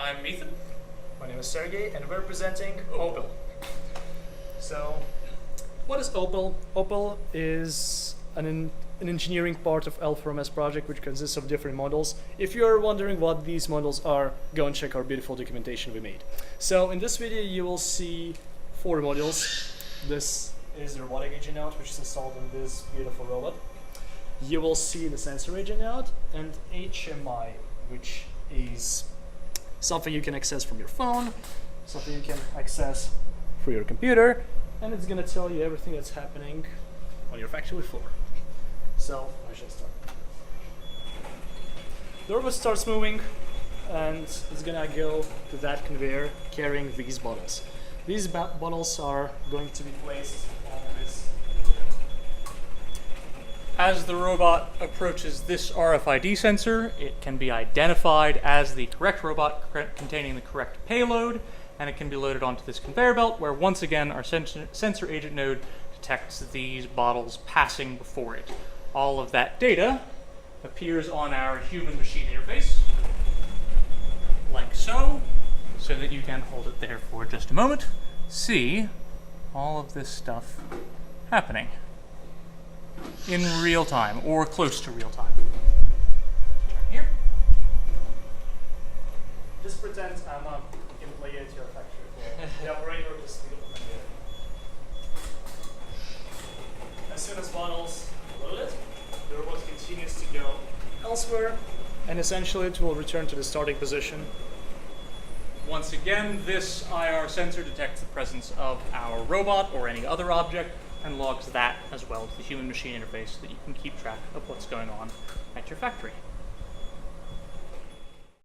I'm Ethan. My name is Sergey, and we're presenting OPIL. So, what is OPIL? OPIL is an engineering part of L4MS project, which consists of different models. If you're wondering what these models are, go and check our beautiful documentation we made. So, in this video, you will see 4 modules. This is the robotic agent node, which is installed in this beautiful robot. You will see the sensor agent node and HMI, which is something you can access from your phone, something you can access through your computer, and it's going to tell you everything that's happening on your factory floor. So, I shall start. The robot starts moving, and it's going to go to that conveyor carrying these bottles. These bottles are going to be placed on this. As the robot approaches this RFID sensor, it can be identified as the correct robot containing the correct payload, and it can be loaded onto this conveyor belt where once again our sensor agent node detects these bottles passing before it. All of that data appears on our human-machine interface, like so that you can hold it there for just a moment, see all of this stuff happening in real time, or close to real time. Turn here. Just pretend I'm a employee at your factory floor. The operator will just leave it there. As soon as bottles loaded, the robot continues to go elsewhere, and essentially it will return to the starting position. Once again, this IR sensor detects the presence of our robot or any other object and logs that as well to the human-machine interface so that you can keep track of what's going on at your factory.